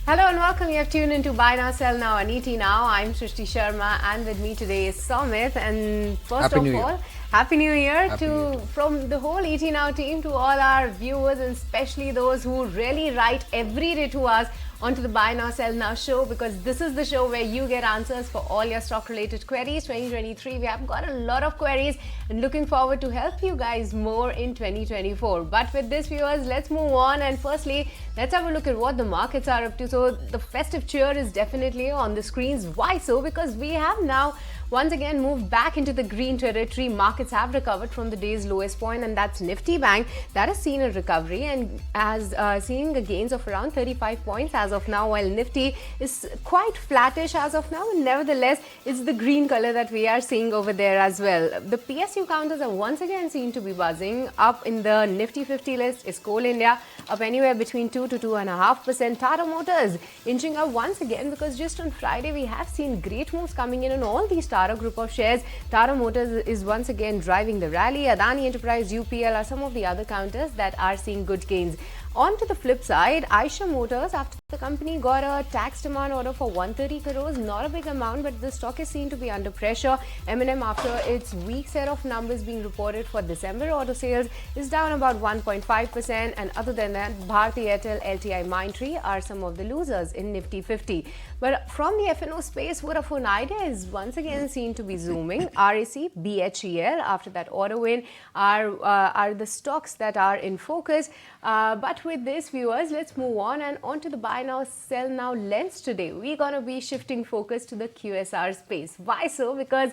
Hello and welcome. You have tuned into Buy Now, Sell Now and ET Now. I'm Srishti Sharma and with me today is Somit. And first of all, Happy New Year from the whole ET Now team to all our viewers and especially those who really write every day to us onto the Buy Now, Sell Now show, because this is the show where you get answers for all your stock related queries. 2023, we have got a lot of queries and looking forward to help you guys more in 2024. But with this, viewers, let's move on, and firstly, let's have a look at what the markets are up to. So the festive cheer is definitely on the screens. Why so? Because we have now once again moved back into the green territory. Markets have recovered from the day's lowest point, and that's Nifty Bank that has seen a recovery and has seen gains of around 35 points as of now, while Nifty is quite flattish as of now, and nevertheless it's the green color that we are seeing over there as well. The PSU counters are once again seen to be buzzing. Up in the Nifty 50 list is Coal India, up anywhere between 2 to 2.5%. Tata Motors inching up once again, because just on Friday we have seen great moves coming in on all these Tata group of shares. Tata Motors is once again driving the rally. Adani Enterprise, UPL are some of the other counters that are seeing good gains. On to the flip side, Eicher Motors, after the company got a tax demand order for 130 crores, not a big amount, but the stock is seen to be under pressure. M&M, after its weak set of numbers being reported for December auto sales, is down about 1.5%, and other than that, Bharti Airtel, LTI, Mindtree are some of the losers in Nifty 50. But from the F&O space, Vodafone Idea is once again seen to be zooming. RAC, BHEL, after that order win, are the stocks that are in focus. But with this, viewers, let's move on to the Buy Now, Sell Now lens today. We're going to be shifting focus to the QSR space. Why so? Because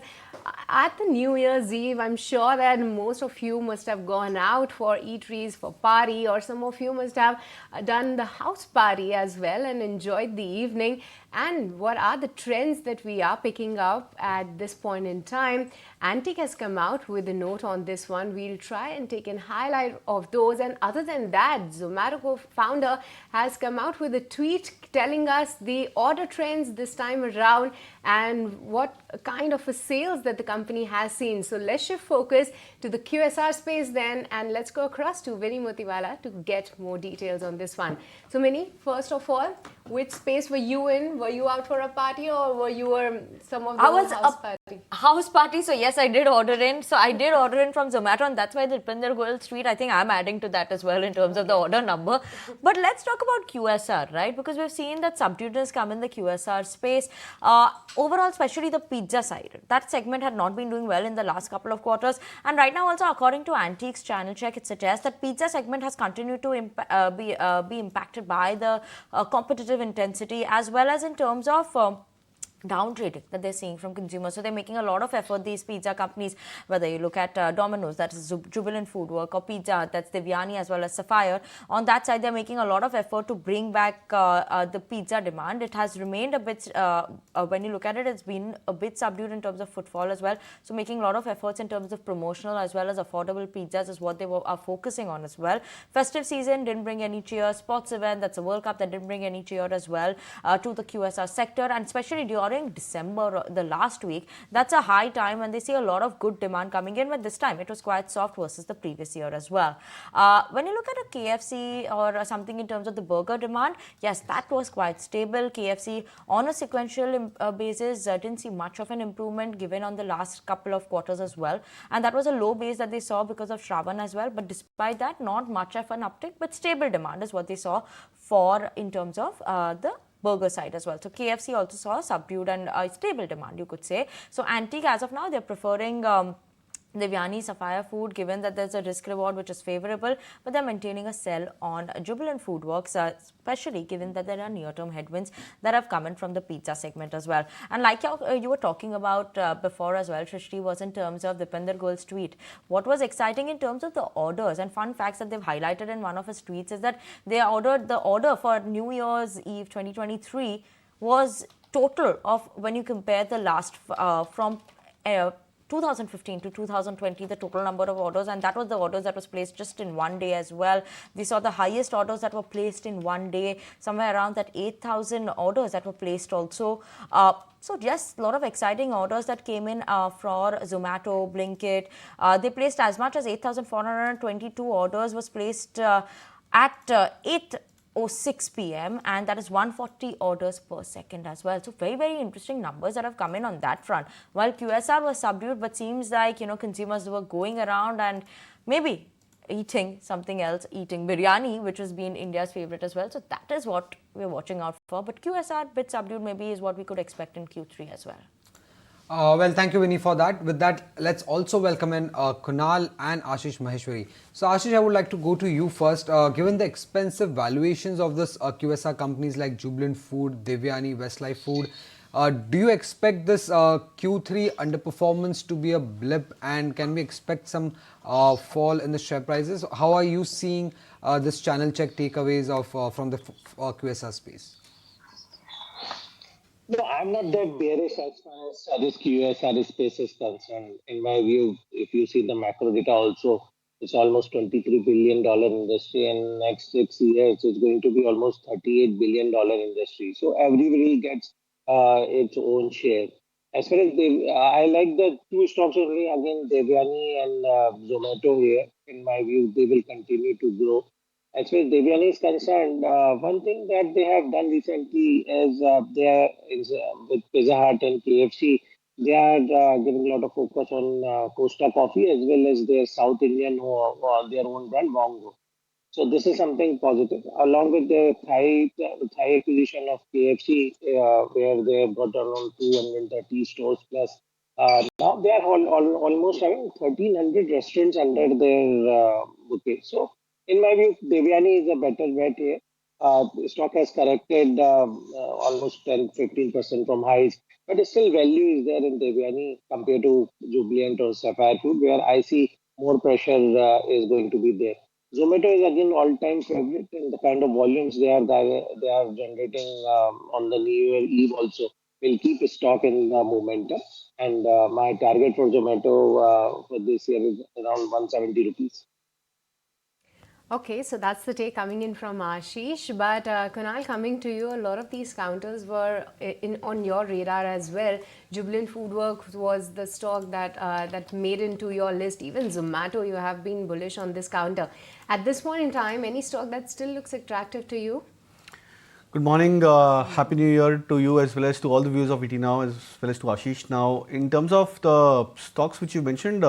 at the New Year's Eve, I'm sure that most of you must have gone out for eateries, for party, or some of you must have done the house party as well and enjoyed the evening. And what are the trends that we are picking up at this point in time? Antique has come out with a note on this one. We'll try and take a highlight of those. And other than that, Zomato co-founder has come out with a tweet telling us the order trends this time around and what kind of a sales that the company has seen. So let's shift focus to the QSR space then, and let's go across to Vinny Motiwala to get more details on this one. So Vinny, first of all, which space were you in? Were you out for a party, or were you some of the house party? House party, so yes, I did order in. So I did order in from Zomato, and that's why the Pinder Gold Street, I think I'm adding to that as well in terms of the order number. But let's talk about QSR, right? Because we've seen that subduedness come in the QSR space. Overall, especially the pizza side, that segment had not been doing well in the last couple of quarters. And right now also, according to Antique's channel check, it suggests that pizza segment has continued to be impacted by the competitive intensity, as well as in terms of down trading that they're seeing from consumers. So they're making a lot of effort, these pizza companies, whether you look at Domino's, that is Jubilant Foodwork, or Pizza Hut, that's Devyani, as well as Sapphire. On that side, they're making a lot of effort to bring back the pizza demand. It has remained a bit, when you look at it, it's been a bit subdued in terms of footfall as well. So making a lot of efforts in terms of promotional as well as affordable pizzas is what they are focusing on as well. Festive season didn't bring any cheer. Sports event, that's a World Cup, that didn't bring any cheer as well to the QSR sector, and especially during December, the last week, that's a high time when they see a lot of good demand coming in, but this time it was quite soft versus the previous year as well. When you look at a KFC or something in terms of the burger demand, yes, that was quite stable. KFC on a sequential basis didn't see much of an improvement given on the last couple of quarters as well, and that was a low base that they saw because of Shravan as well. But despite that, not much of an uptick, but stable demand is what they saw for in terms of the burger side as well. So KFC also saw subdued and stable demand, you could say. So Antique, as of now, they're preferring Devyani, Sapphire Food, given that there's a risk reward which is favorable, but they're maintaining a sell on Jubilant Foodworks, especially given that there are near-term headwinds that have come in from the pizza segment as well. And like you were talking about before as well, Shrishti, was in terms of Dipinder Goel's tweet. What was exciting in terms of the orders and fun facts that they've highlighted in one of his tweets is that they ordered the order for New Year's Eve 2023 was total of, when you compare the last from 2015 to 2020, the total number of orders, and that was the orders that was placed just in one day as well. We saw the highest orders that were placed in one day, somewhere around that 8,000 orders that were placed also. So just a lot of exciting orders that came in for Zomato, Blinkit. They placed as much as 8,422 orders was placed at 6 p.m. and that is 140 orders per second as well. So very, very interesting numbers that have come in on that front. While QSR was subdued, but seems like, consumers were going around and maybe eating something else, eating biryani, which has been India's favorite as well. So that is what we're watching out for. But QSR bit subdued maybe is what we could expect in Q3 as well. Well, thank you, Vinny, for that. With that, let's also welcome in Kunal and Ashish Maheshwari. So, Ashish, I would like to go to you first. Given the expensive valuations of this QSR companies like Jubilant Food, Devyani, Westlife Food, do you expect this Q3 underperformance to be a blip, and can we expect some fall in the share prices? How are you seeing this channel check takeaways of from the QSR space? No, I'm not that bearish as far as this QSR space is concerned. In my view, if you see the macro data also, it's almost $23 billion industry, and next 6 years it's going to be almost $38 billion industry. So everybody gets its own share. As far as I like the two stocks only. Again, Devyani and Zomato here. In my view, they will continue to grow. As far as Devyani is concerned, one thing that they have done recently is with Pizza Hut and KFC, they are giving a lot of focus on Costa Coffee as well as their South Indian their own brand Mongo. So this is something positive, along with the Thai acquisition of KFC, where they have got around 230 stores plus. Now they are almost having 1,300 restaurants under their bouquet. So in my view, Devyani is a better bet here. Stock has corrected almost 10-15% from highs, but still value is there in Devyani compared to Jubilant or Sapphire Food, where I see more pressure is going to be there. Zomato is again all-time favorite, and the kind of volumes they are generating on the New Year Eve also will keep stock in momentum. And my target for Zomato for this year is around 170 rupees. Okay, so that's the take coming in from Ashish. But Kunal, coming to you, a lot of these counters were on your radar as well. Jubilant Foodworks was the stock that made into your list. Even Zomato, you have been bullish on this counter. At this point in time, any stock that still looks attractive to you? Good morning. Happy New Year to you as well as to all the viewers of ET Now as well as to Ashish. Now, in terms of the stocks which you mentioned,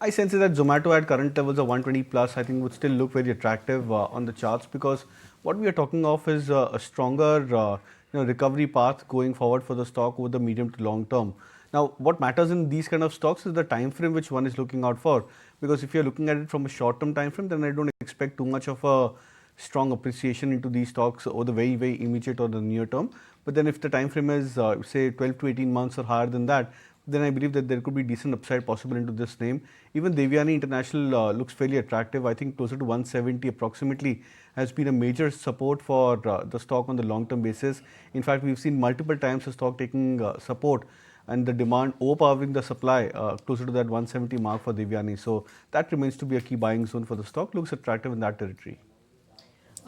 I sense that Zomato at current levels of 120 plus, I think would still look very attractive on the charts, because what we are talking of is a stronger recovery path going forward for the stock over the medium to long term. Now, what matters in these kind of stocks is the time frame which one is looking out for, because if you're looking at it from a short term time frame, then I don't expect too much of a strong appreciation into these stocks over the very, very immediate or the near term. But then if the time frame is say 12 to 18 months or higher than that, then I believe that there could be decent upside possible into this name. Even Devyani International looks fairly attractive. I think closer to 170 approximately has been a major support for the stock on the long term basis. In fact, we've seen multiple times the stock taking support and the demand overpowering the supply closer to that 170 mark for Devyani. So that remains to be a key buying zone for the stock. Looks attractive in that territory.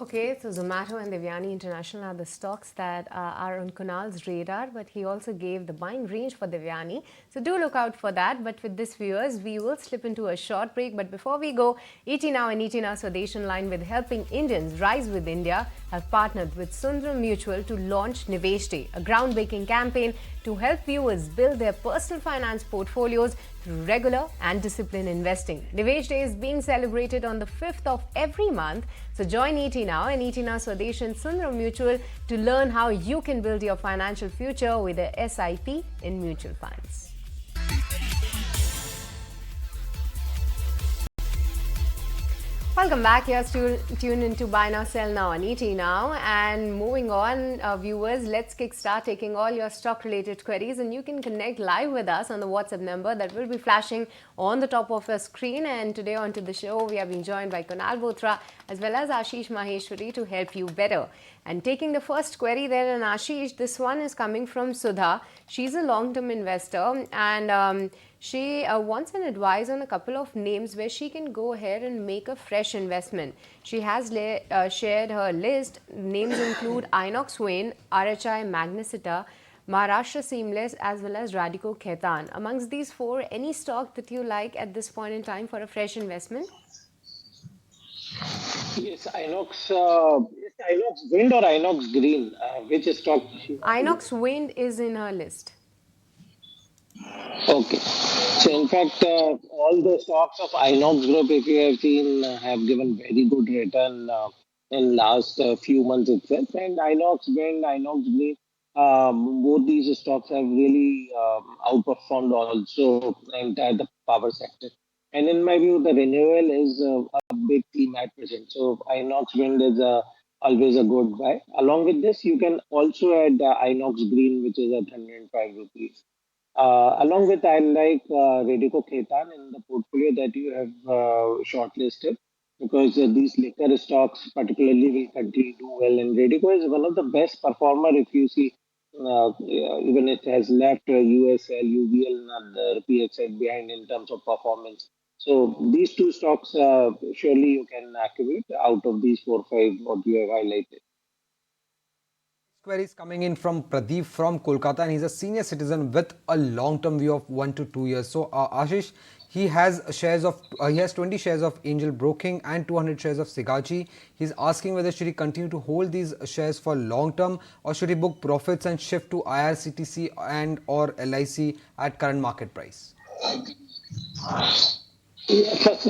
Okay, so Zomato and Devyani International are the stocks that are on Kunal's radar, but he also gave the buying range for Devyani. So do look out for that. But with this, viewers, we will slip into a short break. But before we go, ET Now and ET Now Swadesh Online, with Helping Indians Rise with India, have partnered with Sundaram Mutual to launch Nivesh Day, a groundbreaking campaign to help viewers build their personal finance portfolios through regular and disciplined investing. Nivesh Day is being celebrated on the 5th of every month. So join ET Now and ET Now Swadesh and Sundaram Mutual to learn how you can build your financial future with a SIP in mutual funds. Welcome back. You're still tuned into Buy Now, Sell Now on ET Now. And moving on, viewers, let's kickstart taking all your stock-related queries. And you can connect live with us on the WhatsApp number that will be flashing on the top of your screen. And today onto the show, we have been joined by Kunal Bothra as well as Ashish Maheshwari to help you better. And taking the first query there, and Ashish, this one is coming from Sudha. She's a long-term investor, and she wants an advice on a couple of names where she can go ahead and make a fresh investment. She has shared her list. Names include Inox Wind, RHI Magnesita, Maharashtra Seamless, as well as Radico Khaitan. Amongst these four, any stock that you like at this point in time for a fresh investment? Yes, Inox. Inox Wind or Inox Green? Which stock she wanted to? Inox Wind is in her list. Okay. So in fact, all the stocks of Inox Group, if you have seen, have given very good return in last few months itself. And Inox Wind, Inox Green, both these stocks have really outperformed also the entire the power sector. And in my view, the renewal is a big theme at present. So Inox Wind is always a good buy. Along with this, you can also add Inox Green, which is at 105 rupees. Along with, I like Radico Khaitan in the portfolio that you have shortlisted because these liquor stocks particularly will continue to do well. And Radico is one of the best performer if you see, even it has left USL, UVL, and PXL behind in terms of performance. So these two stocks, surely you can accumulate out of these four, five what you have highlighted. Query is coming in from Pradeep from Kolkata, and he's a senior citizen with a long-term view of 1 to 2 years. So Ashish, he has 20 shares of Angel Broking and 200 shares of Sigachi. He's asking whether should he continue to hold these shares for long term or should he book profits and shift to IRCTC and or LIC at current market price. Yeah, first,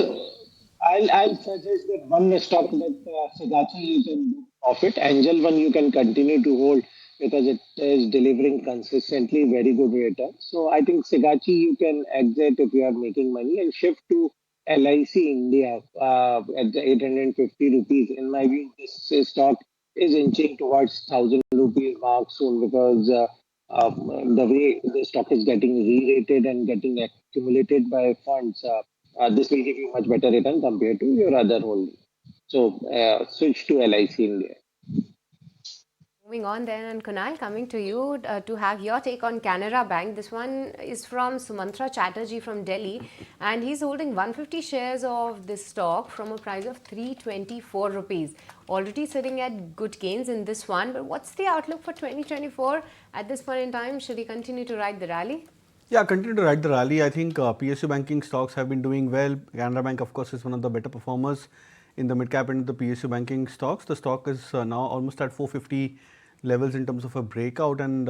I'll suggest that one stock that Sigachi you can do profit. Angel one you can continue to hold because it is delivering consistently very good return. So I think Sigachi you can exit if you are making money and shift to LIC India at the 850 rupees. In my view, this stock is inching towards 1,000 rupees mark soon because the way the stock is getting re-rated and getting accumulated by funds. This will give you much better return compared to your other holding. So switch to LIC India. Moving on then, and Kunal, coming to you to have your take on Canara Bank. This one is from Sumantra Chatterjee from Delhi, and he's holding 150 shares of this stock from a price of 324 rupees. Already sitting at good gains in this one, but what's the outlook for 2024 at this point in time? Should he continue to ride the rally? Yeah, continue to ride the rally. I think PSU banking stocks have been doing well. Canara Bank, of course, is one of the better performers in the mid cap and the PSU banking stocks. The stock is now almost at 450 levels in terms of a breakout, and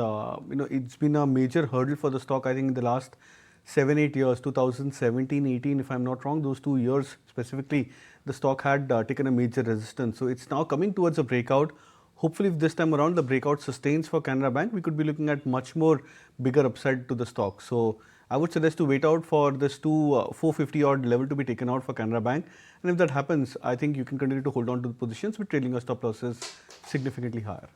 it's been a major hurdle for the stock. I think in the last 7-8 years, 2017-18, if I'm not wrong, those 2 years specifically, the stock had taken a major resistance. So it's now coming towards a breakout. Hopefully, if this time around the breakout sustains for Canara Bank, we could be looking at much more bigger upside to the stock. So I would suggest to wait out for this 450 odd level to be taken out for Canara Bank. And if that happens, I think you can continue to hold on to the positions with trailing your stop losses significantly higher.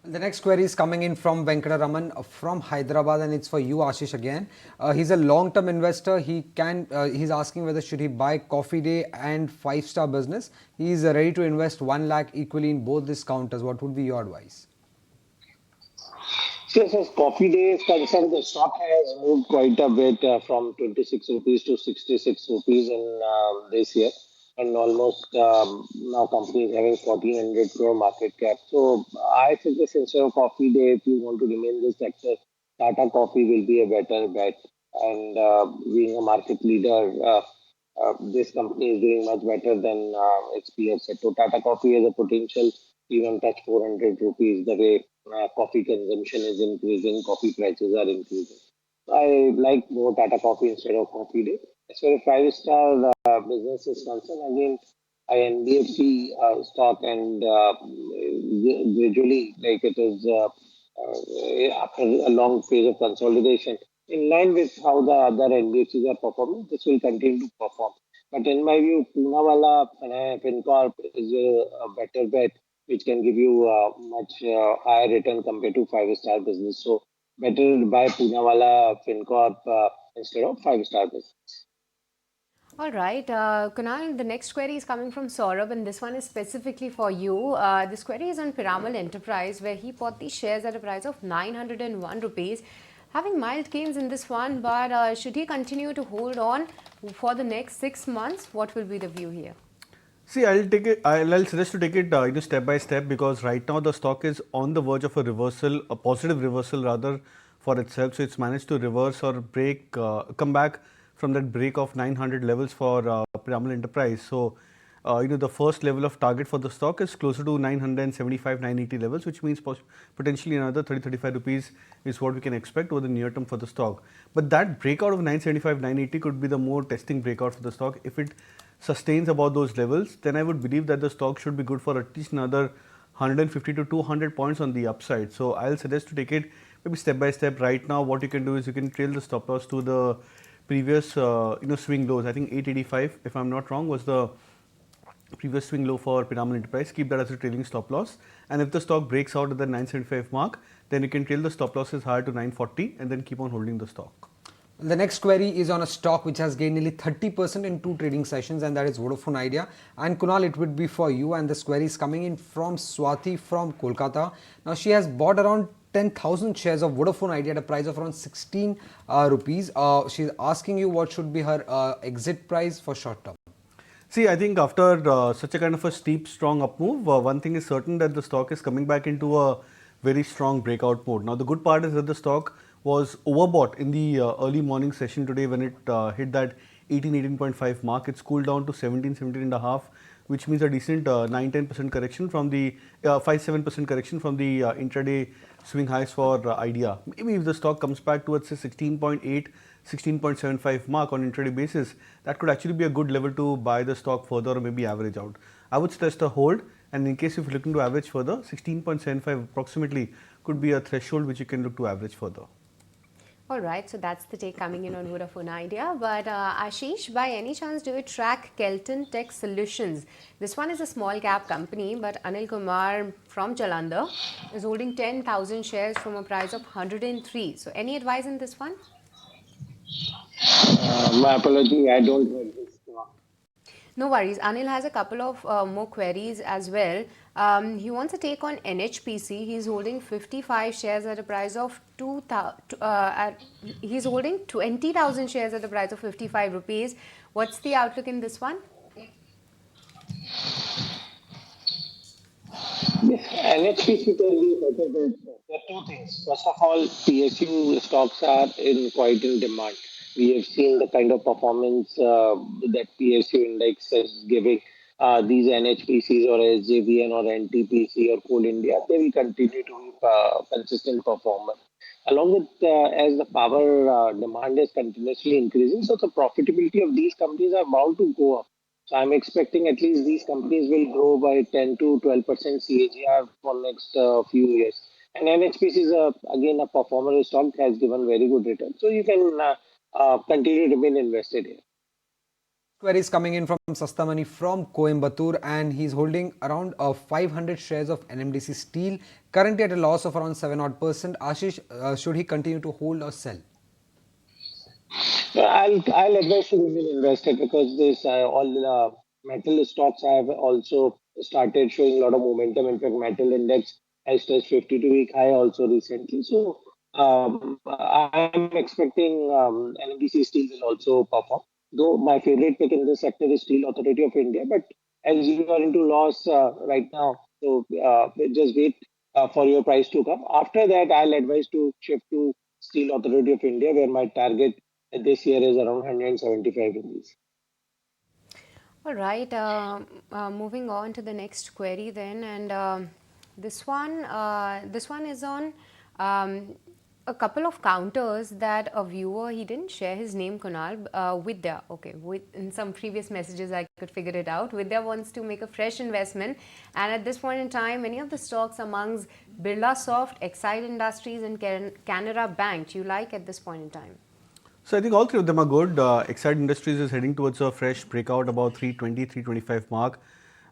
The next query is coming in from Venkataraman from Hyderabad, and it's for you, Ashish, again. He's a long-term investor. He's asking whether should he buy Coffee Day and 5-star business. He's ready to invest 1 lakh equally in both these counters. What would be your advice? So, as Coffee Day is concerned, the stock has moved quite a bit from 26 rupees to 66 rupees in this year. And almost now company is having 1400 crore market cap. So I suggest instead of Coffee Day, if you want to remain in this sector, Tata Coffee will be a better bet. And being a market leader, this company is doing much better than its peers. So Tata Coffee has a potential to even touch 400 rupees the way coffee consumption is increasing, coffee prices are increasing. I like more Tata Coffee instead of Coffee Day. As far as 5-star business is concerned, again, NBFC stock and gradually, like it is after a long phase of consolidation, in line with how the other NBFCs are performing, this will continue to perform. But in my view, Poonawalla FinCorp is a better bet, which can give you much higher return compared to 5-star business. So better buy Poonawalla FinCorp instead of 5-star business. All right, Kunal, the next query is coming from Saurabh, and this one is specifically for you. This query is on Piramal Enterprise, where he bought these shares at a price of 901 rupees, having mild gains in this one, but should he continue to hold on for the next 6 months? What will be the view here? See, I'll suggest to take it step by step, because right now the stock is on the verge of a reversal, a positive reversal rather for itself. So it's managed to reverse or come back from that break of 900 levels for Piramal Enterprise. So the first level of target for the stock is closer to 975, 980 levels, which means potentially another 30-35 rupees is what we can expect over the near term for the stock. But that breakout of 975, 980 could be the more testing breakout for the stock. If it sustains about those levels, then I would believe that the stock should be good for at least another 150 to 200 points on the upside. So I'll suggest to take it maybe step by step. Right now, what you can do is you can trail the stop loss to the previous swing lows. I think 885, if I'm not wrong, was the previous swing low for Piramal Enterprise. Keep that as a trailing stop loss. And if the stock breaks out at the 975 mark, then you can trail the stop losses higher to 940 and then keep on holding the stock. The next query is on a stock which has gained nearly 30% in 2 trading sessions, and that is Vodafone Idea. And Kunal, it would be for you, and this query is coming in from Swati from Kolkata. Now she has bought around 10,000 shares of Vodafone Idea at a price of around 16 rupees. She's asking you what should be her exit price for short term. See, I think after such a kind of a steep, strong up move, one thing is certain that the stock is coming back into a very strong breakout mode. Now, the good part is that the stock was overbought in the early morning session today when it hit that 18.5 mark. It's cooled down to 17.5, which means a decent 9-10% correction from the 5-7% correction from the intraday swing highs for Idea. Maybe if the stock comes back towards say 16.8, 16.75 mark on intraday basis, that could actually be a good level to buy the stock further or maybe average out. I would suggest a hold, and in case if you're looking to average further, 16.75 approximately could be a threshold which you can look to average further. All right, so that's the take coming in on Vodafone Idea. But Ashish, by any chance, do you track Kelton Tech Solutions? This one is a small cap company, but Anil Kumar from Jalandhar is holding 10,000 shares from a price of 103. So any advice in this one? My apology, I don't have this. No worries. Anil has a couple of more queries as well. He wants a take on NHPC. He's holding 55 shares at a price of he's holding 20,000 shares at the price of 55 rupees. What's the outlook in this one? NHPC can be better than there are two things. First of all, PSU stocks are quite in demand. We have seen the kind of performance that PSU index is giving. These NHPCs or SJVN or NTPC or Coal India, they will continue to be consistent performers. Along with as the power demand is continuously increasing, so the profitability of these companies are bound to go up. So I'm expecting at least these companies will grow by 10 to 12% CAGR for next few years. And NHPC is again a performer stock has given very good return. So you can continue to remain invested here. Query is coming in from Sastamani from Coimbatore, and he's holding around 500 shares of NMDC Steel, currently at a loss of around 7%. Ashish, should he continue to hold or sell? I'll advise to remain invested because this all metal stocks have also started showing a lot of momentum. In fact, metal index has touched 52-week high also recently. So I'm expecting NMDC Steel will also perform. Though my favorite pick in this sector is Steel Authority of India, but as you are into loss right now, so just wait for your price to come. After that, I'll advise to shift to Steel Authority of India, where my target this year is around 175 rupees. All right, moving on to the next query then, and this one is on a couple of counters that a viewer, he didn't share his name, Kunal, Vidya. Okay, in some previous messages I could figure it out. Vidya wants to make a fresh investment, and at this point in time, many of the stocks amongst Birlasoft, Exide Industries, and Canara Bank, do you like at this point in time? So I think all three of them are good. Exide Industries is heading towards a fresh breakout about 320, 325 mark,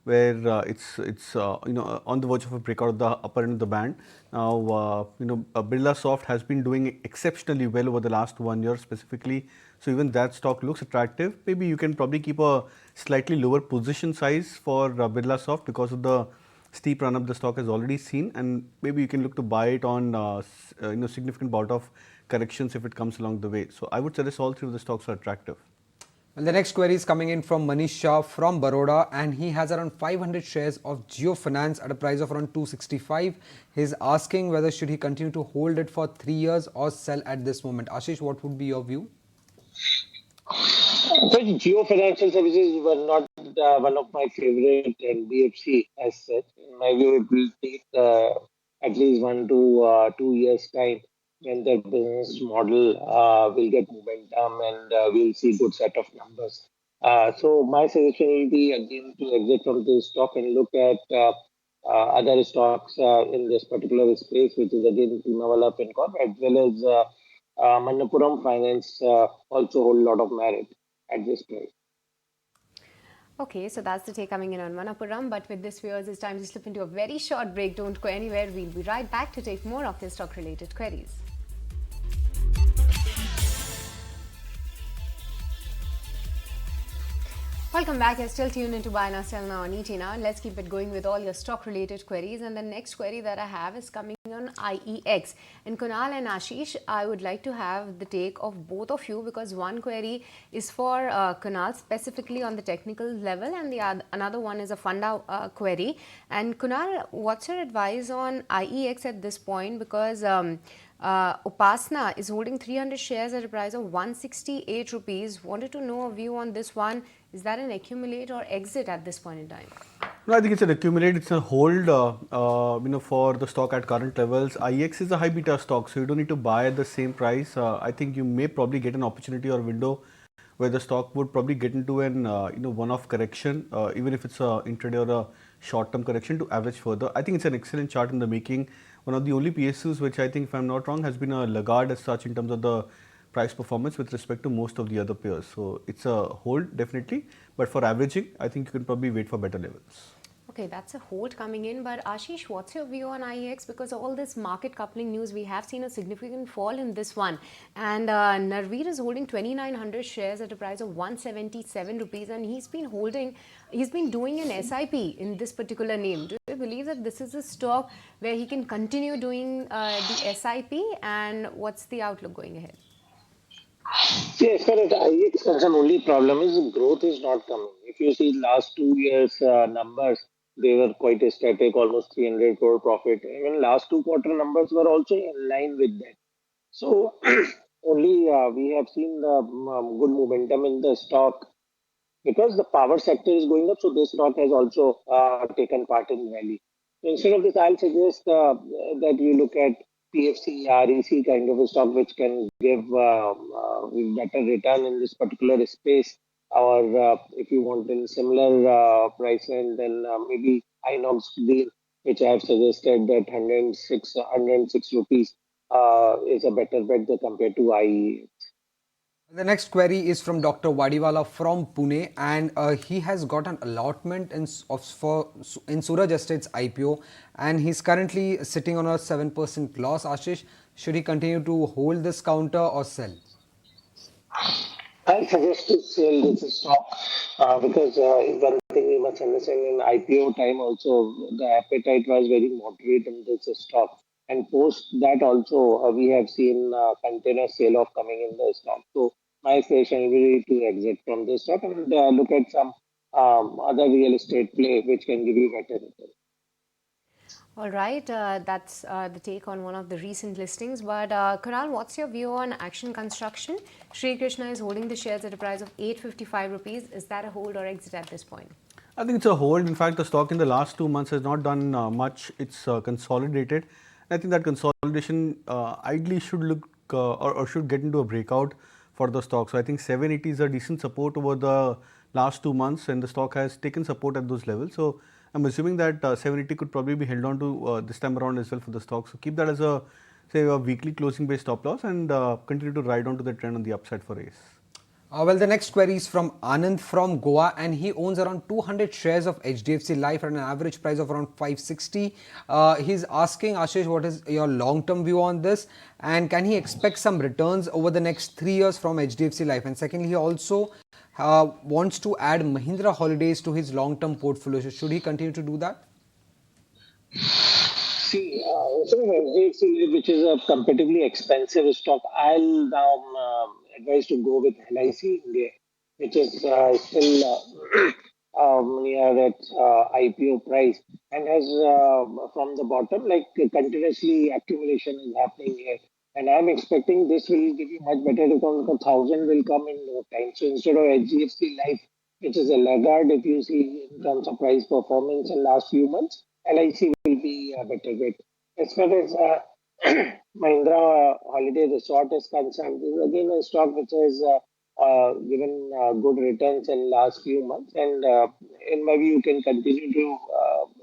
where it's on the verge of a breakout of the upper end of the band. Now Birlasoft has been doing exceptionally well over the last 1 year specifically. So even that stock looks attractive. Maybe you can probably keep a slightly lower position size for Birlasoft because of the steep run up the stock has already seen, and maybe you can look to buy it on significant bout of corrections if it comes along the way. So I would suggest all three of the stocks are attractive. Well, the next query is coming in from Manish Shah from Baroda, and he has around 500 shares of Geo Finance at a price of around 265. He's asking whether should he continue to hold it for 3 years or sell at this moment. Ashish, what would be your view? So Geo Financial Services were not one of my favorite NBFC as such. In my view, it will take at least 1 to 2 years time when the business model will get momentum and we'll see good set of numbers. So my suggestion will be again to exit from this stock and look at other stocks in this particular space, which is again Pinavala Fincom as well as Manappuram Finance also hold a lot of merit at this price. Okay, so that's the take coming in on Manapuram. But with this, viewers, it's time to slip into a very short break. Don't go anywhere. We'll be right back to take more of your stock-related queries. Welcome back. You're still tuned into Buy Now, Sell Now on ET Now. And let's keep it going with all your stock-related queries. And the next query that I have is coming on IEX. And Kunal and Ashish, I would like to have the take of both of you because one query is for Kunal specifically on the technical level and another one is a funda query. And Kunal, what's your advice on IEX at this point? Because Upasana is holding 300 shares at a price of 168 rupees. Wanted to know a view on this one. Is that an accumulate or exit at this point in time? No, I think it's an accumulate. It's a hold, for the stock at current levels. IEX is a high beta stock, so you don't need to buy at the same price. I think you may probably get an opportunity or window where the stock would probably get into an one-off correction, even if it's a intraday or a short-term correction to average further. I think it's an excellent chart in the making. One of the only PSUs which I think, if I'm not wrong, has been a laggard as such in terms of the price performance with respect to most of the other peers. So it's a hold definitely, but for averaging, I think you can probably wait for better levels. Okay, that's a hold coming in. But Ashish, what's your view on IEX? Because all this market coupling news, we have seen a significant fall in this one. And Narveer is holding 2,900 shares at a price of 177 rupees. And he's been doing an SIP in this particular name. Do you believe that this is a stock where he can continue doing the SIP? And what's the outlook going ahead? See, as far as IEX is concerned, only problem is growth is not coming. If you see last 2 years numbers, they were quite static, almost 300 crore profit. Even last 2 quarter numbers were also in line with that. So only we have seen the good momentum in the stock because the power sector is going up, so this stock has also taken part in rally. So instead of this, I'll suggest that you look at PFC, REC kind of a stock which can give better return in this particular space. Or if you want in similar price range, then maybe Inox Green, which I have suggested that 106 rupees is a better bet compared to IE. The next query is from Dr. Wadiwala from Pune, and he has got an allotment in Suraj Estates IPO, and he's currently sitting on a 7% loss. Ashish, should he continue to hold this counter or sell? I suggest to sell this stock because one thing we must understand in IPO time also the appetite was very moderate in this stock. And post that also we have seen container sale off coming in the stock. So my suggestion will be to exit from this stock and look at some other real estate play which can give you better return. All right, that's the take on one of the recent listings. But Kunal, what's your view on Action Construction? Sri Krishna is holding the shares at a price of 855 rupees. Is that a hold or exit at this point? I think it's a hold. In fact, the stock in the last 2 months has not done much. It's consolidated. I think that consolidation ideally should look or should get into a breakout for the stock. So I think 780 is a decent support over the last 2 months, and the stock has taken support at those levels. So I'm assuming that 780 could probably be held on to this time around as well for the stock. So keep that as a weekly closing based stop loss and continue to ride on to the trend on the upside for ACE. Well, the next query is from Anand from Goa, and he owns around 200 shares of HDFC Life at an average price of around 560. He's asking, Ashish, what is your long-term view on this, and can he expect some returns over the next 3 years from HDFC Life? And secondly, he also wants to add Mahindra Holidays to his long-term portfolio. So should he continue to do that? See, instead of HDFC, which is a comparatively expensive stock, I'll now advise to go with LIC India, which is still near that IPO price and has from the bottom, like continuously accumulation is happening here. And I'm expecting this will give you much better return because 1,000 will come in no time. So instead of HDFC Life, which is a laggard if you see in terms of price performance in last few months. LIC will be a better bet. As far as Mahindra Holiday Resort is concerned, this is again a stock which has given good returns in last few months, and in my view, you can continue to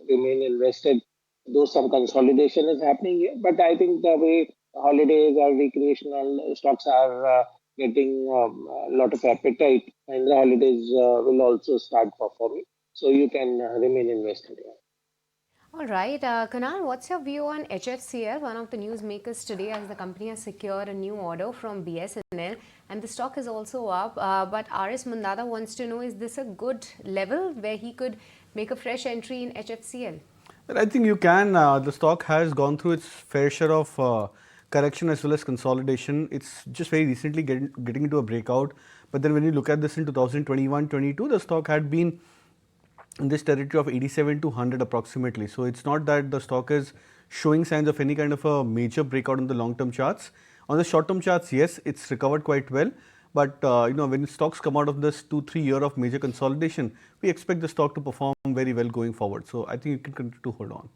remain invested, though some consolidation is happening here. But I think the way holidays or recreational stocks are getting a lot of appetite, and the holidays will also start performing. So you can remain invested here. All right, Kunal, what's your view on HFCL, one of the newsmakers today, as the company has secured a new order from BSNL and the stock is also up. But RS Mandada wants to know, is this a good level where he could make a fresh entry in HFCL? Well, I think you can. The stock has gone through its fair share of correction as well as consolidation. It's just very recently getting into a breakout. But then when you look at this in 2021-22, the stock had been in this territory of 87 to 100 approximately. So it's not that the stock is showing signs of any kind of a major breakout on the long-term charts. On the short-term charts, yes, it's recovered quite well. But when stocks come out of this 2-3 year of major consolidation, we expect the stock to perform very well going forward. So I think you can continue to hold on.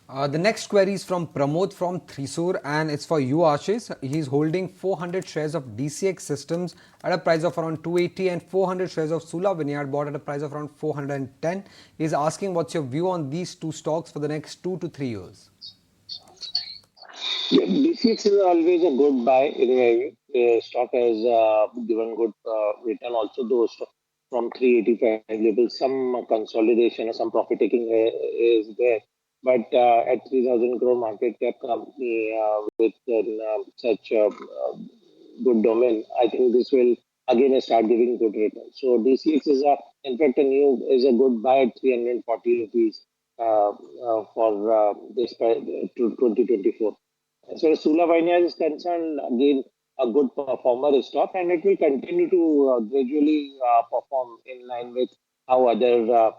The next query is from Pramod from Thrissur, and it's for you, Ashish. He's holding 400 shares of DCX Systems at a price of around 280 and 400 shares of Sula Vineyard bought at a price of around 410. He's asking what's your view on these two stocks for the next 2 to 3 years. Yeah, DCX is always a good buy in my view. The stock has given good return also, though from 385 levels, some consolidation or some profit taking is there. But at 3,000 crore market cap company with such good domain, I think this will again start giving good return. So DCX is in fact a good buy at 340 rupees for this 2024. As far as Sula Vineyard is concerned, again a good performer stock, and it will continue to gradually perform in line with how other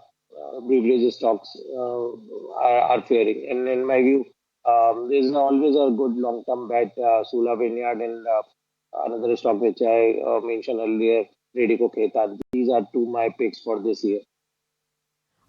beverage stocks are faring. And in my view, there is always a good long-term bet, Sula Vineyard and another stock which I mentioned earlier, Radico Khaitan. These are two my picks for this year.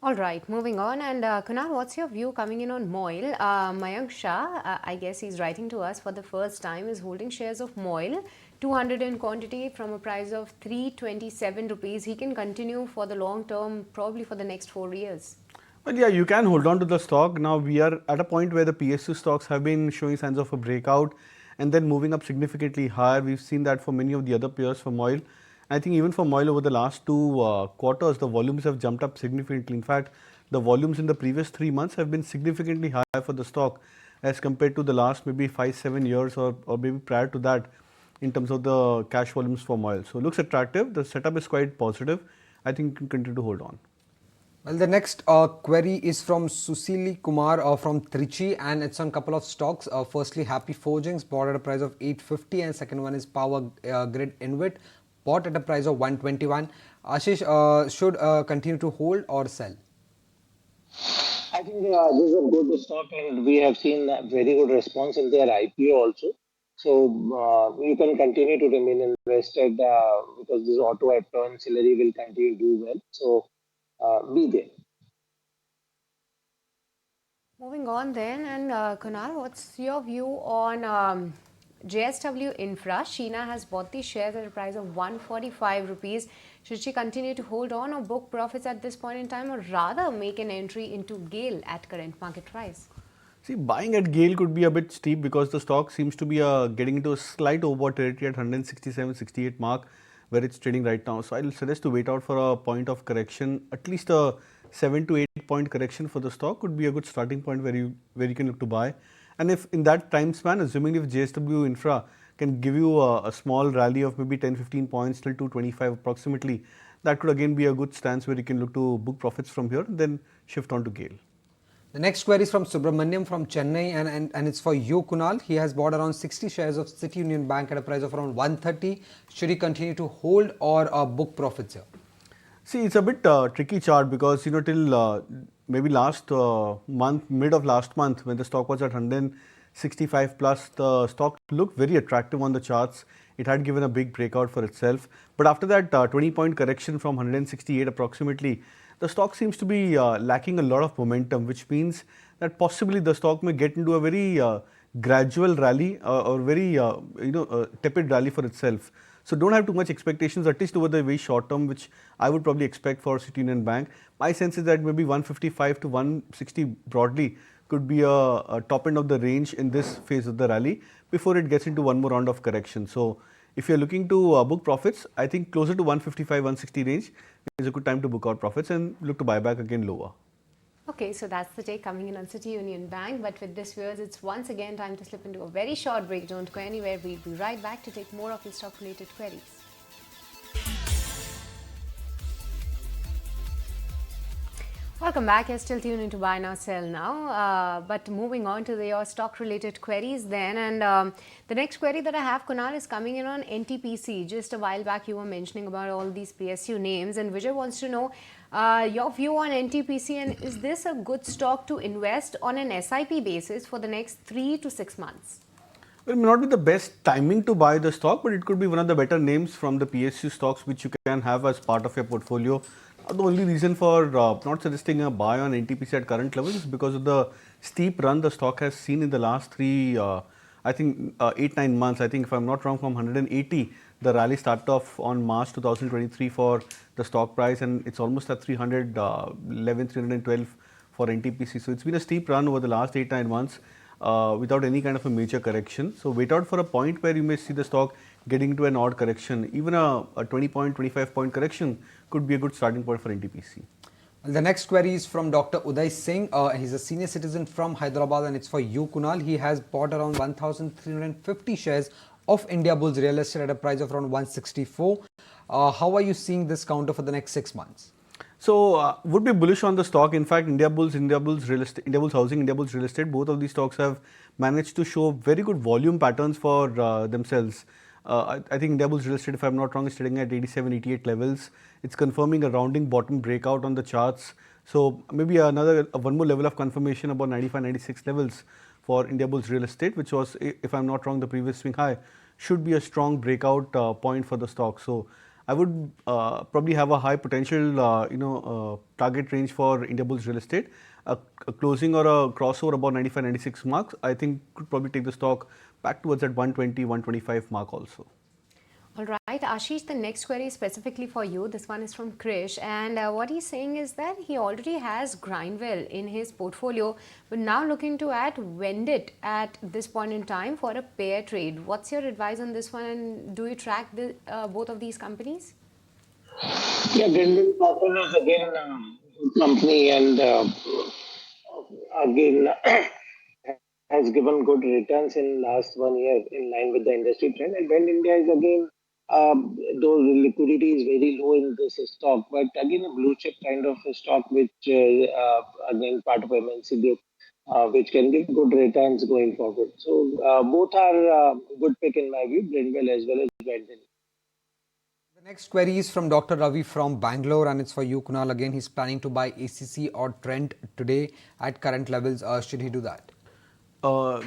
All right, moving on. And Kunal, what's your view coming in on Moil? Mayank Shah, I guess he's writing to us for the first time, is holding shares of Moil, 200 in quantity from a price of 327 rupees. He can continue for the long term, probably for the next 4 years. Well, yeah, you can hold on to the stock. Now we are at a point where the PSU stocks have been showing signs of a breakout and then moving up significantly higher. We've seen that for many of the other peers for Moil. I think even for Moil over the last 2 quarters, the volumes have jumped up significantly. In fact, the volumes in the previous 3 months have been significantly higher for the stock as compared to the last maybe 5-7 years or maybe prior to that in terms of the cash volumes for Moil. So it looks attractive. The setup is quite positive. I think you can continue to hold on. Well, the next query is from Susili Kumar from Trichy, and it's on a couple of stocks. Firstly, Happy Forgings bought at a price of 850, and second one is Power Grid Invit bought at a price of 121. Ashish, should continue to hold or sell? I think this is a good stock, and we have seen a very good response in their IPO also. So you can continue to remain invested because this auto ancillary will continue to do well. So be there. Moving on then, and Kunal, what's your view on JSW Infra? Sheena has bought these shares at a price of 145 rupees. Should she continue to hold on or book profits at this point in time, or rather make an entry into GAIL at current market price? See, buying at GAIL could be a bit steep because the stock seems to be getting into a slight overbought territory at 167-68 mark where it's trading right now. So I'll suggest to wait out for a point of correction. At least a 7 to 8 point correction for the stock could be a good starting point where you can look to buy. And if in that time span, assuming if JSW Infra can give you a small rally of maybe 10-15 points till 225 approximately, that could again be a good stance where you can look to book profits from here and then shift on to GAIL. The next query is from Subramaniam from Chennai, and it's for you, Kunal. He has bought around 60 shares of City Union Bank at a price of around 130. Should he continue to hold or book profits here? See, it's a bit tricky chart because till maybe last month, mid of last month, when the stock was at 65 plus. The stock looked very attractive on the charts. It had given a big breakout for itself. But after that 20-point correction from 168 approximately, the stock seems to be lacking a lot of momentum, which means that possibly the stock may get into a very gradual rally or very tepid rally for itself. So don't have too much expectations, at least over the very short term, which I would probably expect for City Union Bank. My sense is that maybe 155 to 160 broadly could be a top end of the range in this phase of the rally before it gets into one more round of correction. So if you're looking to book profits, I think closer to 155, 160 range is a good time to book out profits and look to buy back again lower. Okay, so that's the take coming in on City Union Bank. But with this, viewers, it's once again time to slip into a very short break. Don't go anywhere. We'll be right back to take more of your stock-related queries. Welcome back. You're still tuned into Buy Now, Sell Now. But moving on to your stock-related queries then. And the next query that I have, Kunal, is coming in on NTPC. Just a while back, you were mentioning about all these PSU names. And Vijay wants to know your view on NTPC. And is this a good stock to invest on an SIP basis for the next 3 to 6 months? Well, it may not be the best timing to buy the stock, but it could be one of the better names from the PSU stocks which you can have as part of your portfolio. The only reason for not suggesting a buy on NTPC at current levels is because of the steep run the stock has seen in the last 8-9 months. I think if I'm not wrong, from 180, the rally started off on March 2023 for the stock price, and it's almost at 311, 312 for NTPC. So it's been a steep run over the last 8-9 months without any kind of a major correction. So wait out for a point where you may see the stock getting into an odd correction. Even a 20-point, 25-point correction could be a good starting point for NTPC. The next query is from Dr. Uday Singh. He's a senior citizen from Hyderabad and it's for you, Kunal. He has bought around 1,350 shares of India Bulls Real Estate at a price of around 164. How are you seeing this counter for the next 6 months? So would be bullish on the stock. In fact, India Bulls Real Estate, India Bulls Housing, India Bulls Real Estate, both of these stocks have managed to show very good volume patterns for themselves. I think India Bulls Real Estate, if I'm not wrong, is trading at 87, 88 levels. It's confirming a rounding bottom breakout on the charts. So maybe one more level of confirmation about 95, 96 levels for India Bulls Real Estate, which was, if I'm not wrong, the previous swing high, should be a strong breakout point for the stock. So I would probably have a high potential, target range for India Bulls Real Estate. A closing or a crossover about 95, 96 marks, I think could probably take the stock back towards that 120, 125 mark also. All right, Ashish, the next query is specifically for you. This one is from Krish, and what he's saying is that he already has Grindwell in his portfolio, but now looking to vend it at this point in time for a pair trade. What's your advice on this one, and do you track both of these companies? Yeah, Grindwell is again a good company, and again has given good returns in last 1 year in line with the industry trend. And when India is again, though liquidity is very low in this stock, but again a blue chip kind of a stock, which again part of MNC group, which can give good returns going forward. So both are good pick in my view, Grindwell as well as Wendell. The next query is from Dr. Ravi from Bangalore and it's for you, Kunal. Again, he's planning to buy ACC or Trent today at current levels. Should he do that?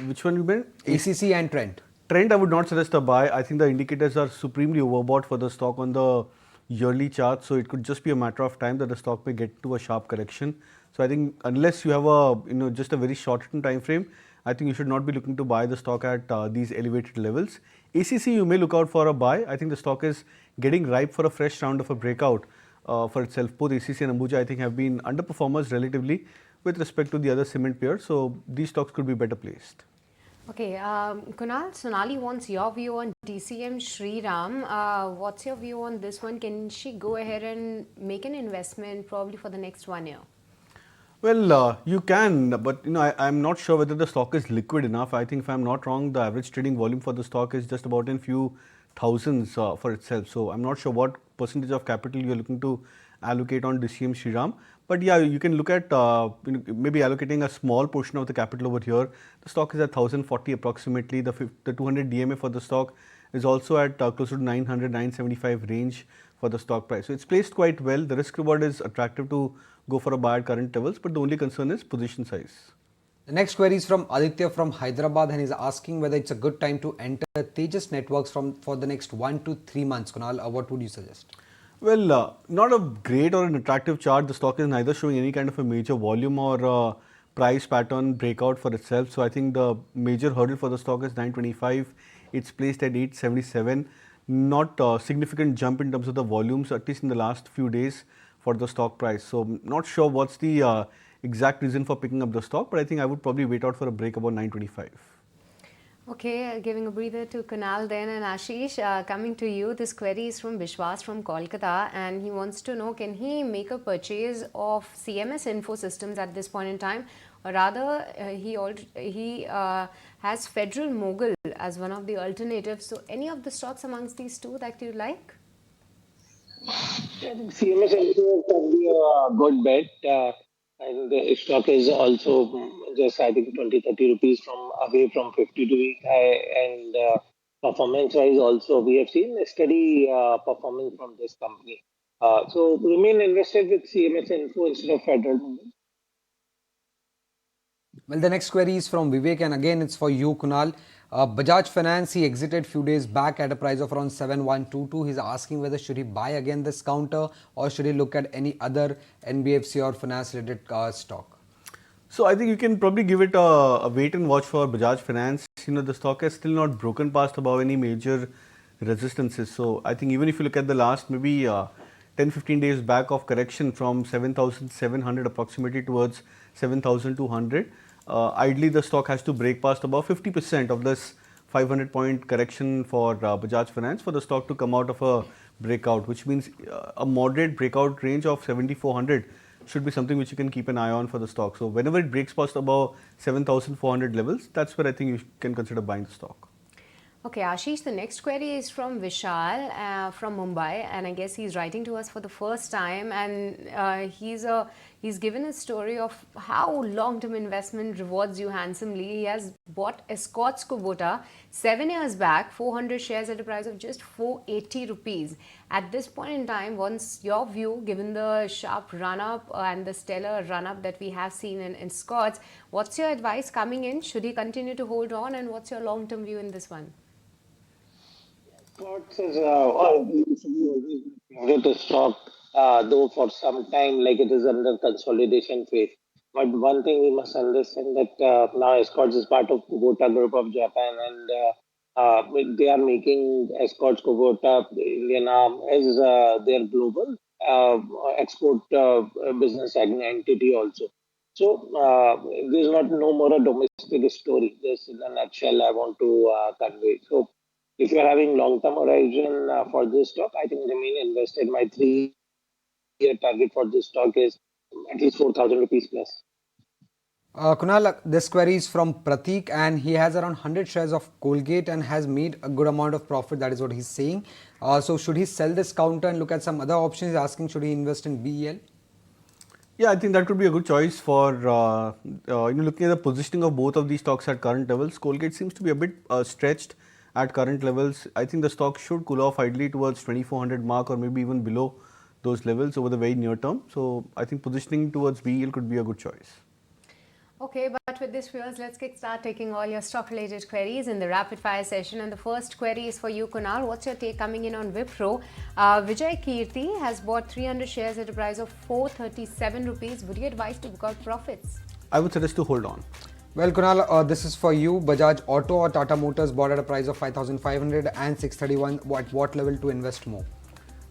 Which one you meant? ACC and Trent. Trend, I would not suggest a buy. I think the indicators are supremely overbought for the stock on the yearly chart. So it could just be a matter of time that the stock may get to a sharp correction. So I think unless you have just a very short-term time frame, I think you should not be looking to buy the stock at these elevated levels. ACC, you may look out for a buy. I think the stock is getting ripe for a fresh round of a breakout for itself. Both ACC and Ambuja, I think, have been underperformers relatively with respect to the other cement peers. So these stocks could be better placed. Okay, Kunal, Sonali wants your view on DCM Shriram. What's your view on this one? Can she go ahead and make an investment probably for the next 1 year? Well, you can, but I'm not sure whether the stock is liquid enough. I think if I'm not wrong, the average trading volume for the stock is just about in few thousands for itself. So I'm not sure what percentage of capital you're looking to allocate on DCM Shriram. But yeah, you can look at maybe allocating a small portion of the capital over here. The stock is at 1040 approximately. The 200 DMA for the stock is also at closer to 900, 975 range for the stock price. So it's placed quite well. The risk reward is attractive to go for a buy at current levels, but the only concern is position size. The next query is from Aditya from Hyderabad, and he's asking whether it's a good time to enter Tejas Networks for the next 1 to 3 months. Kunal, what would you suggest? Well, not a great or an attractive chart. The stock is neither showing any kind of a major volume or price pattern breakout for itself. So I think the major hurdle for the stock is 925. It's placed at 877. Not a significant jump in terms of the volumes, at least in the last few days for the stock price. So not sure what's the exact reason for picking up the stock, but I think I would probably wait out for a break about 925. Okay, giving a breather to Kunal then, and Ashish, coming to you. This query is from Vishwas from Kolkata, and he wants to know, can he make a purchase of CMS Info Systems at this point in time, or rather he has Federal Mogul as one of the alternatives. So any of the stocks amongst these two that you like? I think CMS also can be a good bet. And the stock is also just, I think, 20-30 rupees from away from 52-week high. And performance wise, also, we have seen a steady performance from this company. So remain invested with CMS Info instead of Federal. Well, the next query is from Vivek, and again it's for you, Kunal. Bajaj Finance, he exited few days back at a price of around 7122. He's asking whether should he buy again this counter or should he look at any other NBFC or finance related stock. So I think you can probably give it a wait and watch for Bajaj Finance. You know, the stock has still not broken past above any major resistances. So I think even if you look at the last maybe 10-15 days back of correction from 7,700 approximately towards 7,200, ideally the stock has to break past above 50% of this 500 point correction for Bajaj Finance for the stock to come out of a breakout, which means a moderate breakout range of 7,400 should be something which you can keep an eye on for the stock. So whenever it breaks past above 7,400 levels, that's where I think you can consider buying the stock. Okay, Ashish, the next query is from Vishal from Mumbai, and I guess he's writing to us for the first time, and he's given a story of how long-term investment rewards you handsomely. He has bought Escorts Kubota 7 years back, 400 shares at a price of just 480 rupees. At this point in time, what's your view, given the sharp run-up and the stellar run-up that we have seen in Escorts? What's your advice coming in? Should he continue to hold on, and what's your long-term view in this one? Stocks is favorite stock, though for some time, like it is under consolidation phase. But one thing we must understand that now Escorts is part of Kubota Group of Japan, and they are making Escorts Kubota Indian arm as their global export business entity also. So this is not no more a domestic story. This, in a nutshell, I want to convey. So if you're having long-term horizon for this stock, I think remain invested. My 3-year target for this stock is at least 4,000 rupees plus. Kunal, this query is from Pratik, and he has around 100 shares of Colgate and has made a good amount of profit. That is what he's saying. So should he sell this counter and look at some other options? He's asking, should he invest in BEL? Yeah, I think that could be a good choice for looking at the positioning of both of these stocks at current levels. Colgate seems to be a bit stretched at current levels. I think the stock should cool off ideally towards 2,400 mark or maybe even below those levels over the very near term. So I think positioning towards BEL could be a good choice. Okay, but with this, viewers, let's start taking all your stock-related queries in the rapid-fire session. And the first query is for you, Kunal. What's your take coming in on Wipro? Vijay Kirti has bought 300 shares at a price of 437 rupees. Would you advise to book out profits? I would suggest to hold on. Well, Kunal, this is for you. Bajaj Auto or Tata Motors bought at a price of 5,500 and 631. At what level to invest more?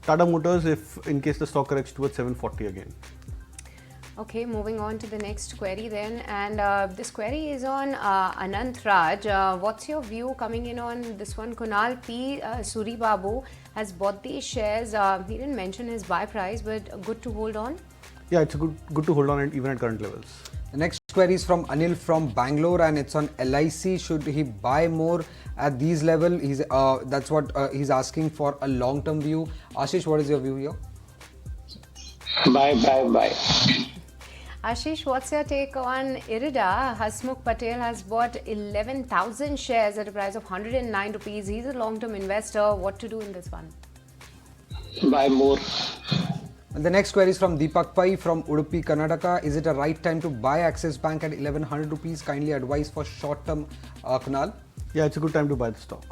Tata Motors, if in case the stock corrects towards 740 again. Okay, moving on to the next query then, and this query is on Anant Raj. What's your view coming in on this one? Kunal P. Suri Babu has bought these shares. He didn't mention his buy price, but good to hold on. Yeah, it's good to hold on it even at current levels. The next query is from Anil from Bangalore, and it's on LIC. Should he buy more at these levels? That's what he's asking for a long-term view. Ashish, what is your view here? Bye. Ashish, what's your take on Irida? Hasmukh Patel has bought 11,000 shares at a price of 109 rupees. He's a long-term investor. What to do in this one? Buy more. And the next query is from Deepak Pai from Udupi, Karnataka. Is it a right time to buy Axis Bank at 1100 rupees? Kindly advise for short term, Kunal. Yeah, it's a good time to buy the stock.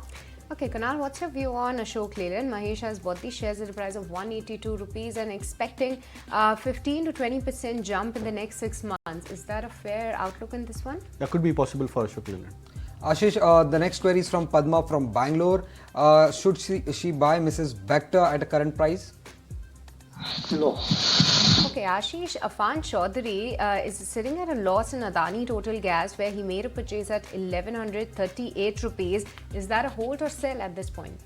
Okay, Kunal, what's your view on Ashok Leyland? Mahesh has bought these shares at a price of 182 rupees and expecting 15 to 20% jump in the next 6 months. Is that a fair outlook in this one? That could be possible for Ashok Leyland. Ashish, the next query is from Padma from Bangalore. Should she buy Mrs. Vector at a current price? No. Okay, Ashish, Afan Chaudhary is sitting at a loss in Adani Total Gas where he made a purchase at 1138 rupees. Is that a hold or sell at this point?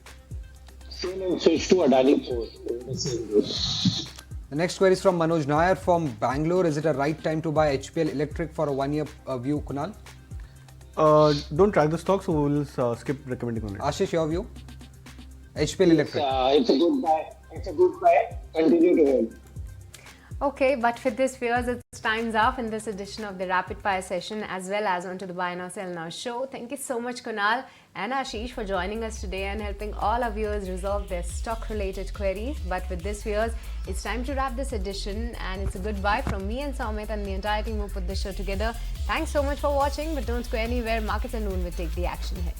Same and switch to Adani Port in the same route. The next query is from Manoj Nair from Bangalore. Is it a right time to buy HPL Electric for a 1 year view, Kunal? Don't track the stock, so we will skip recommending on it. Ashish, your view? HPL Electric. It's a good buy. It's a good buy. Continue to hold. Okay, but with this, viewers, it's time's up in this edition of the Rapid Fire session as well as onto the Buy Now Sell Now show. Thank you so much, Kunal and Ashish, for joining us today and helping all our viewers resolve their stock-related queries. But with this, viewers, it's time to wrap this edition, and it's a goodbye from me and Soumit and the entire team who put this show together. Thanks so much for watching, but don't go anywhere. Markets at noon will take the action here.